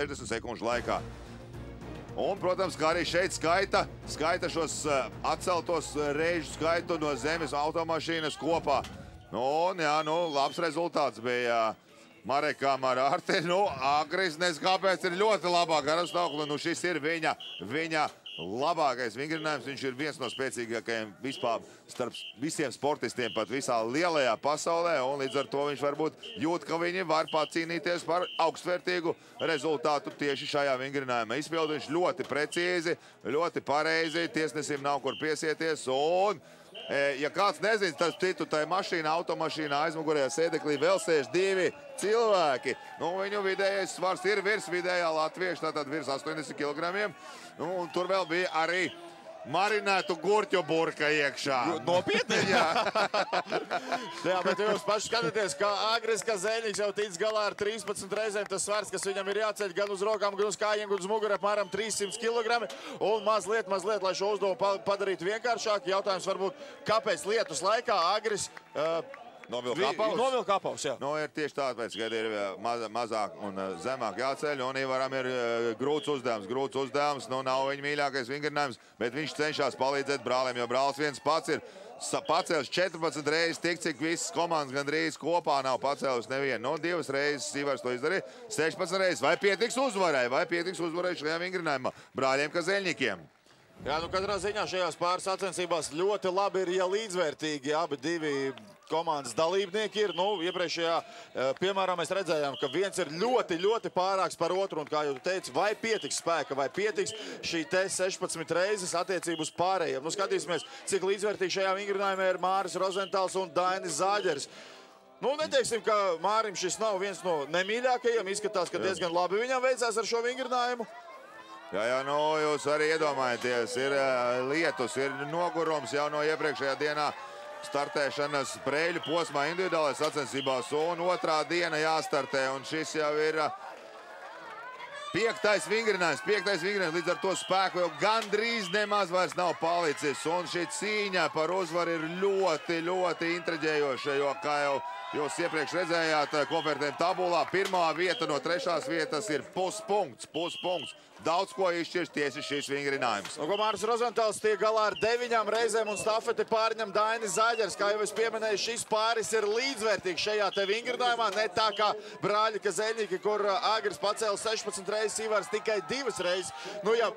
60 sekundžu laikā. Un, protams, kā arī šeit skaita šos atceltos reižu skaitu no zemes automašīnas kopā. Un, jā, labs rezultāts bija Marekam ar Arti. Agris, nezinu, kāpēc ir ļoti labā garastāvokli. Šis ir viņa labākais vingrinājums. Viņš ir viens no spēcīgākajiem vispār starp visiem sportistiem pat visā lielajā pasaulē. Un līdz ar to viņš varbūt jūt, ka viņi var pacīnīties par augstvērtīgu rezultātu tieši šajā vingrinājumā. Izpildu viņš ļoti precīzi, ļoti pareizi. Tiesnesim nav kur piesieties. Un, ja kāds nezina, tad citu tai mašīnā, automašīnā aizmugurējā sēdeklī vēl sēž 2 cilvēki. Viņu vidējais svars ir virs vidējā latvieša, tātad virs 80 kg. Un tur vēl bija arī marinētu gurķu burka iekšā. Nopietni? Jā. Jā, bet jūs paši skatāties, ka Agris Kazeļņiks jau tic galā ar 13 reizēm tas svars, kas viņam ir jāceļ gan uz rokām, gan uz kājiem, gan uz muguru apmēram 300 kg. Un mazliet, lai šo uzdevumu padarītu vienkāršāk, jautājums varbūt, kāpēc lietus laikā Agris novilka apaus, jā. Ir tieši tāpēc, ka ir mazāk un zemāk jāceļ, un Ivaram ir grūts uzdevums. Nav viņa mīļākais vingrinājums, bet viņš cenšas palīdzēt brālim, jo brālis viens pats ir pacēlis 14 reizes, tik cik visas komandas gandrīz kopā nav pacēlis nevienu. 2 reizes Ivars to izdarīja, 16 reizes. Vai pietiks uzvarai šajā vingrinājumā brāļiem Kazeļņikiem? Jā, katrā ziņā šajās pāris sacensībās ļoti labi ir, ja līdzvērtīgi abi divi komandas dalībnieki ir. Iepriekšējā, piemēram, mēs redzējām, ka viens ir ļoti pārāks par otru, un, kā jau teicu, vai pietiks spēka, vai pietiks šī te 16 reizes attiecību uz pārējiem. Skatīsimies, cik līdzvērtīgi šajā vingrinājumā ir Māris Rozentāls un Dainis Zāģeris. Neteiksim, ka Mārim šis nav viens no nemīļākajiem. Izskatās, ka diezgan labi viņam veicās ar šo vingrinājumu. Jā, jūs arī iedomājaties, ir lietus, ir nogurums jau no iepriekšējā dienā startēšanas Preļu posmā individuālajās sacensībās, un otrā diena jāstartē, un šis jau ir 5. vingrinājums, līdz ar to spēku jau gandrīz nemaz vairs nav palicis, un šī cīņa par uzvaru ir ļoti intriģējoša, jo, kā jau jūs iepriekš redzējāt, konvertējuma tabulā pirmā vieta no 3. vietas ir puspunkts. Daudz ko izšķirs tieši šis vingrinājums. Māris Rozentāls tiek galā ar 9 reizēm un stafeti pārņem Dainis Zāģeris. Kā jau es pieminēju, šis pāris ir līdzvērtīgs šajā te vingrinājumā. Ne tā kā brāļi Kazeļņiki, kur Agris pacēla 16 reizes, Ivars tikai 2 reizes. Ja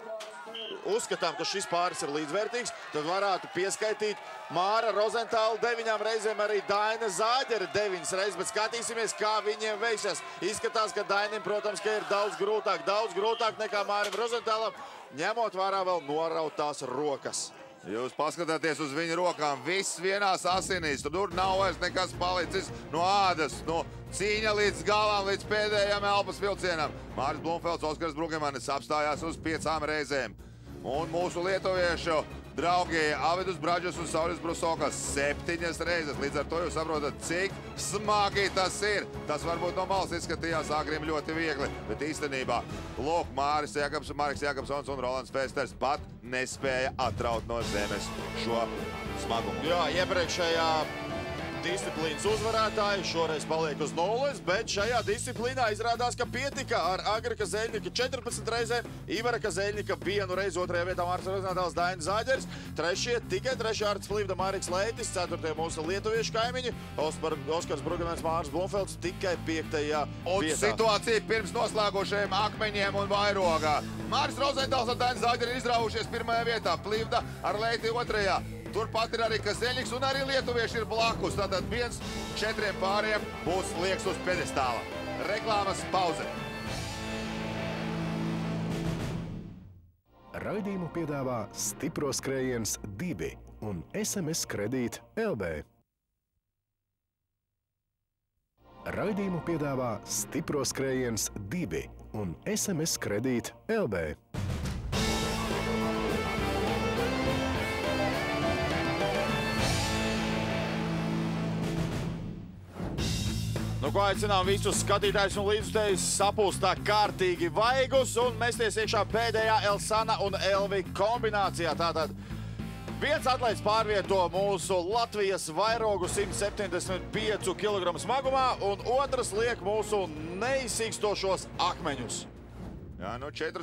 uzskatām, ka šis pāris ir līdzvērtīgs, tad varētu pieskaitīt Māra Rozentāla 9 reizēm, arī Daina Zāģera 9 reizes, bet skatīsimies, kā viņiem veiksies. Izskatās, ka Dainim, protams, ka ir daudz grūtāk nekā Mārim Rozentālam, ņemot vērā vēl norautās rokas. Jūs paskatāties uz viņu rokām, viss vienās asinīs, tur nav vairs nekas palicis no ādas, no cīņa līdz galām, līdz pēdējām elpas vilcienam. Māris Blumfelds, Oskars Brugemanis apstājās uz 5 reizēm. Un mūsu lietuviešu draugi Avidus Braģus un Saulis Brusokas 7 reizes. Līdz ar to jūs saprotat, cik smagi tas ir. Tas varbūt no malas izskatījās Agrim ļoti viegli, bet īstenībā, lūk, Māris Jakobsons un Rolands Festers pat nespēja atraut no zemes šo smagumu. Jā, iepriekšējā disciplīnas uzvarētāji šoreiz paliek uz 0, bet šajā disciplīnā izrādās, ka pietika ar Agri Kazeļņika 14 reizēm, Ivara Kazeļņika 1 reizi, 2. vietā Māris Rozentāls, Dainis Zāģeris, tikai 3. Artis Flīvda, Māriks Leitis, 4. mūsu lietuviešu kaimiņi, Oskars Brugemanis, Māris Blumfelds tikai 5. vietā. Un situācija pirms noslēgošajiem akmeņiem un vairogā. Māris Rozentāls un Dainis Zāģeri ir izrāvušies 1. vietā, Flīvda ar Leiti 2. Turpat ir arī Kazeļņiks un arī lietuvieši ir blakus. Tātad 4 pāriem būs liekas uz pedestāla. Reklāmas pauze. Raidījumu piedāvā Stipro skrējiens 2 un SMS kredīt LB. Raidījumu piedāvā Stipro skrējiens 2 un SMS kredīt LB. Ko aicinām visus skatītājus un līdzjutējus sapulst tā kārtīgi vaigus un mesties iekšā pēdējā Elsana un Elvi kombinācijā. Tātad viens atlēts pārvieto mūsu Latvijas vairogu 175 kg smagumā un otrs liek mūsu neizsīkstošos akmeņus. Jā, nu 4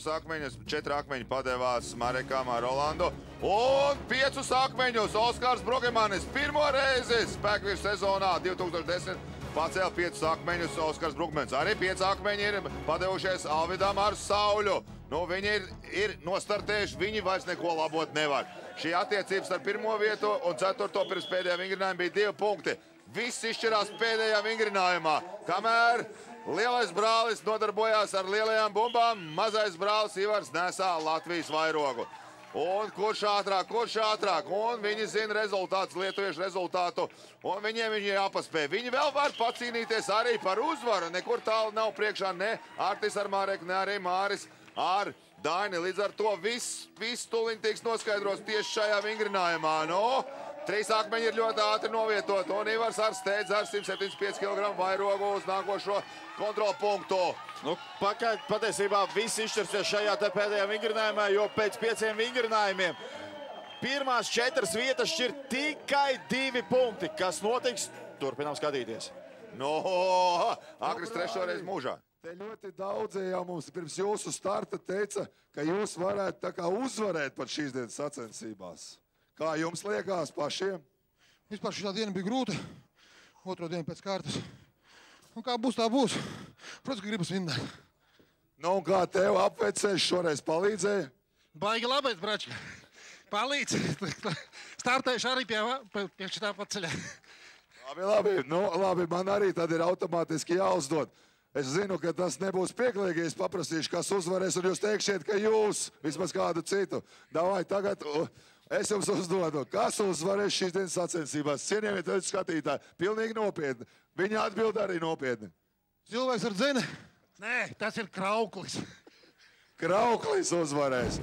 akmeņi padevās Marekam ar Rolandu. Un 5 akmeņus Oskars Brugemanis pirmo reizi spēkvīru sezonā 2010 pacēla 5 akmeņus Oskars Brugemanis. Arī 5 akmeņi ir padevušies Alvidam ar Sauļu. Nu, viņi ir nostartējuši, viņi vairs neko labot nevar. Šī attiecības ar 1. vietu un 4. pirms pēdējā vingrinājuma bija 2 punkti. Viss izšķirās pēdējā vingrinājumā, kamēr lielais brālis nodarbojās ar lielajām bumbām, mazais brālis Ivars nesā Latvijas vairogu. Un kurš ātrāk, un viņi zina rezultātus, lietuviešu rezultātu, un viņiem viņi jāpaspēj. Viņi vēl var pacīnīties arī par uzvaru, nekur tālu nav priekšā ne Artis ar Mareku, ne arī Māris ar Daini. Līdz ar to viss tuliņ tiks noskaidros tieši šajā vingrinājumā. Nu, 3 akmeņi ir ļoti ātri novietot, un Ivars ar steidz ar 175 kg vairogu uz nākošo kontrolpunktu. Nu, patiesībā viss izšķirsies šajā te pēdējā vingrinājumā, jo pēc 5 vingrinājumiem pirmās 4 vietas šķir tikai 2 punkti. Kas notiks? Turpinām skatīties. No, Agris 3. reizi mūžā. Te ļoti daudzi jau mums pirms jūsu starta teica, ka jūs varētu tā kā uzvarēt pat šīs dienas sacensībās. Kā jums liekas pašiem? Vispār šī diena bija grūta. Otro dienu pēc kārtas. Un kā būs, tā būs. Protams, ka gribas vinnēt. Nu, un kā tev apvecēs šoreiz palīdzēja? Baigi labais, bračka. Palīdz. Startējuši arī pie šitā paceļā. Labi. Nu, labi, man arī tad ir automātiski jāuzdod. Es zinu, ka tas nebūs pieklīgi, es paprasīšu, kas uzvarēs, un jūs teikšiet, ka jūs, vismaz kādu citu. Davai, tagad es jums uzdodu, kas uzvarēs šīs dienas sacensībās. Cienījamie skatītāji, pilnīgi nopietni. Viņa atbild arī nopietni. Cilvēks ar dzeni? Nē, tas ir Krauklis. Krauklis uzvarēs.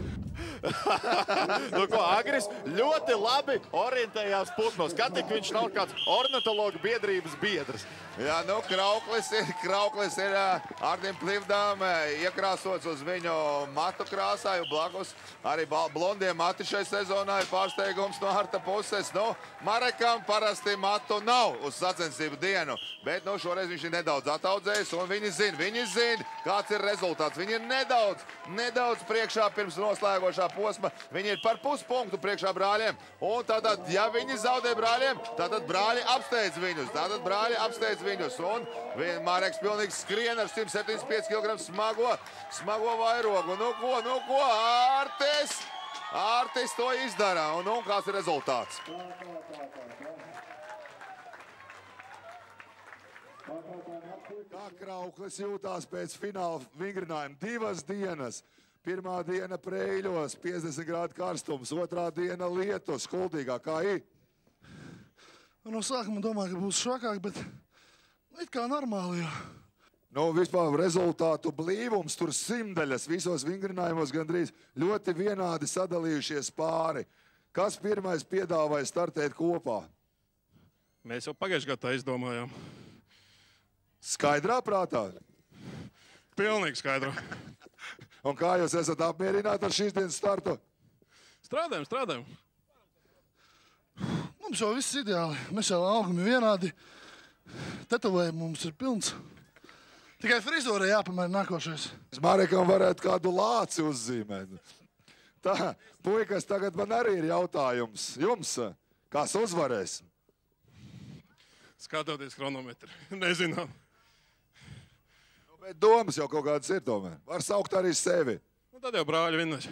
Nu, ko, Agris ļoti labi orientējās putnos. Kā tik viņš nav kāds ornitologu biedrības biedrs. Jā, nu, Krauklis ir Ardim Plivdām iekrāsots uz viņu matu krāsā, jo blakus arī blondie mati šai sezonā ir pārsteigums no Arta puses. Nu, Marekam parasti matu nav uz sacensību dienu, bet nu, šoreiz viņš ir nedaudz ataudzējis, un viņi zina, kāds ir rezultāts. Viņi ir nedaudz priekšā pirms noslēgošā posma. Viņi ir par puspunktu priekšā brāļiem, un tātad, ja viņi zaudē brāļiem, tātad brāļi apsteidz viņus. Un Mareks pilnīgi skrien ar 175 kg smago vairogu. Nu ko, Artis to izdara. Un kāds ir rezultāts? Kā Krauklis jūtās pēc fināla vingrinājuma? 2 dienas. Pirmā diena Preiļos, 50 grādu karstums. Otrā diena lietus, Kuldīgā. Kā ir? No sākuma domāju, ka būs švakāk, bet it kā normāli, jo. Nu, vispār rezultātu blīvums, tur simdaļas visos vingrinājumos gandrīz ļoti vienādi sadalījušies pāri. Kas pirmais piedāvāja startēt kopā? Mēs jau pagājušajā gadā izdomājām. Skaidrā prātā? Pilnīgi skaidrā. Un kā jūs esat apmierināti ar šīs dienas startu? Strādājam. Mums jau viss ideāli. Mēs jau augumi vienādi. Tetovējumi mums ir pilns. Tikai frizūrē jāpamēr nākošais. Marekam varētu kādu lāci uzzīmēt. Tā, puikas, tagad man arī ir jautājums. Jums, kas uzvarēs? Skatoties chronometri. Nezinām. Bet domas jau kaut kādas ir tomēr. Var saukt arī sevi. Nu, tad jau brāļi vinnēs.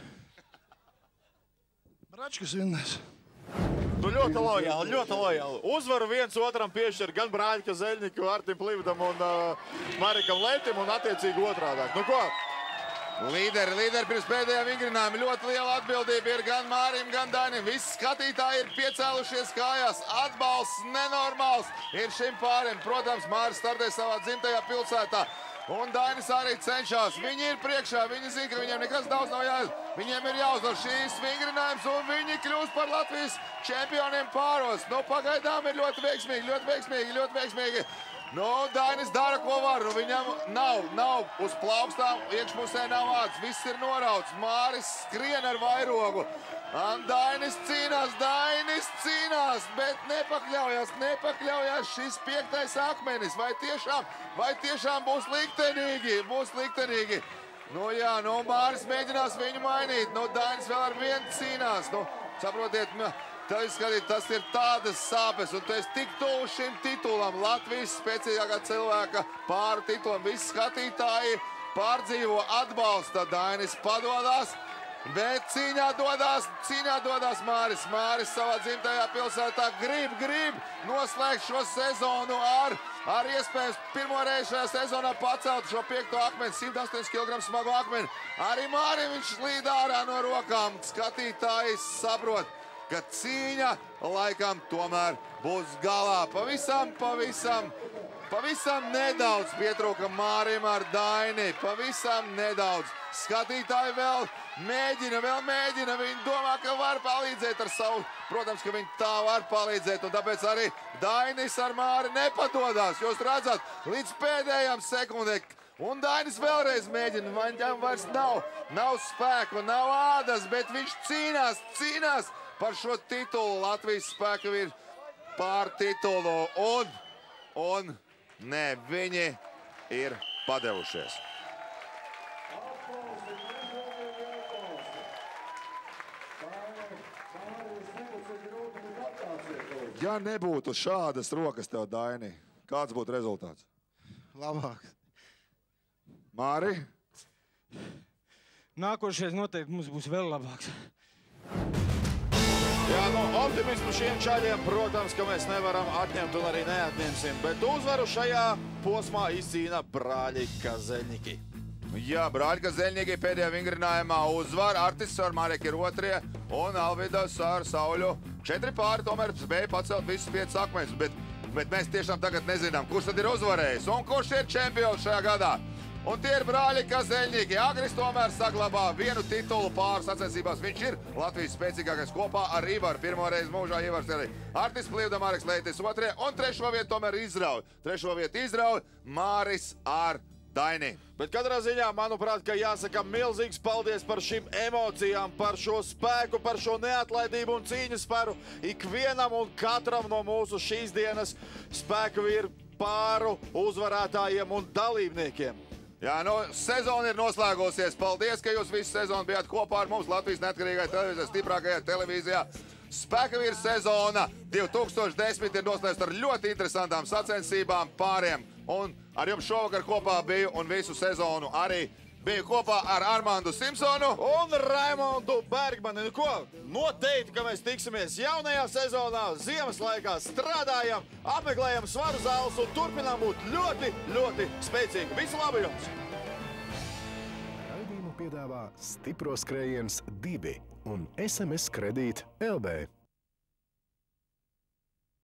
Bračkas vinnēs. Nu, ļoti lojāli. Uzvaru viens otram piešķir gan brāļi Kazeļniku, Artim Plivdam un Marekam Letim un attiecīgi otrādāk. Nu ko? Līderi pirms pēdējā vingrinājuma. Ļoti liela atbildība ir gan Mārim, gan Dainim. Visi skatītāji ir piecēlušies kājās. Atbalsts nenormāls ir šim pārim. Protams, Māris startē savā dzimtajā pilsētā. Un Dainis arī cenšas. Viņi ir priekšā, viņi zina, ka viņiem nekas daudz nav jāizdara. Viņiem ir jāuzdod šīs vingrinājums, un viņi kļūst par Latvijas čempioniem pāros. Nu, pagaidām ir ļoti veiksmīgi. Nu, Dainis dara, ko var. Nu, viņam nav uz plaukstām, iekšpusē nav āds. Viss ir norauts. Māris skrien ar vairogu. Un Dainis cīnās, bet nepakļaujās šis 5. akmenis. Vai tiešām būs liktenīgi? Nu jā, nu Māris mēģinās viņu mainīt. Nu Dainis vēl ar vienu cīnās. Nu, saprotiet, tas ir tādas sāpes, un tu esi tik tuvu šim titulam. Latvijas spēcīgākā cilvēka pāri titulam. Visi skatītāji pārdzīvo atbalsta. Dainis padodās, bet cīņā dodās Māris. Māris savā dzimtajā pilsētā grib noslēgt šo sezonu ar iespējams pirmoreiz šajā sezonā pacelt šo 5. akmeni, 180 kg smago akmeni. Arī Mārim viņš slīd ārā no rokām. Skatītāji saprot, ka cīņa laikam tomēr būs galā. Pavisam nedaudz pietrūka Mārim ar Daini. Pavisam nedaudz. Skatītāji vēl mēģina. Viņi domā, ka var palīdzēt ar savu. Protams, ka viņi tā var palīdzēt. Un tāpēc arī Dainis ar Māri nepadodās. Jūs redzat, līdz pēdējām sekundē. Un Dainis vēlreiz mēģina. Viņam vairs nav spēku, nav ādas, bet viņš cīnās par šo titulu. Latvijas spēka ir pār titulu. Un nē, viņi ir padevušies. Ja nebūtu šādas rokas tev, Daini, kāds būtu rezultāts? Labāks. Māri? Nākošais noteikti mums būs vēl labāks. Jā, nu, optimismu šiem čaļiem, protams, ka mēs nevaram atņemt un arī neatņemsim, bet uzvaru šajā posmā izcīna brāļi Kazeļņiki. Jā, brāļi Kazeļņiki pēdējā vingrinājumā uzvar. Artis ar Mareku ir otrie un Alvidas ar Sauļu 4 pāri. Tomēr spēja pacelt visus 5 akmeņus, bet mēs tiešām tagad nezinām, kurš tad ir uzvarējis un kurš ir čempions šajā gadā. Un tie ir brāļi Kazeļņiki. Agris tomēr saglabā vienu titulu pāris sacensībās. Viņš ir Latvijas spēcīgākais kopā ar Ivaru. Pirmoreiz mūžā Ivars arī Artis Plīvda, Mareks Leitis otrie. Un trešo vietu tomēr izrauj Māris ar Daini. Bet katrā ziņā, manuprāt, ka jāsaka milzīgs paldies par šīm emocijām, par šo spēku, par šo neatlaidību un cīņas spēru ikvienam un katram no mūsu šīs dienas spēku vīru pāru uzvarētājiem un dalībniekiem. Jā, nu, sezona ir noslēgusies. Paldies, ka jūs visu sezonu bijāt kopā ar mums Latvijas neatkarīgajā televīzijā, stiprākajā televīzijā. Spēka vīru sezona 2010 ir noslēgta ar ļoti interesantām sacensībām pāriem. Un ar jums šovakar kopā biju un visu sezonu arī biju kopā ar Armandu Simpsonu un Raimondu Bergmani. Nu ko, noteikti, ka mēs tiksimies jaunajā sezonā, ziemas laikā strādājam, apmeklējam svaru zāles un turpinām būt ļoti, ļoti spēcīgi. Visu labu jums! Raidījumu piedāvā Stipro skrējiens 2 un SMS kredīt LB.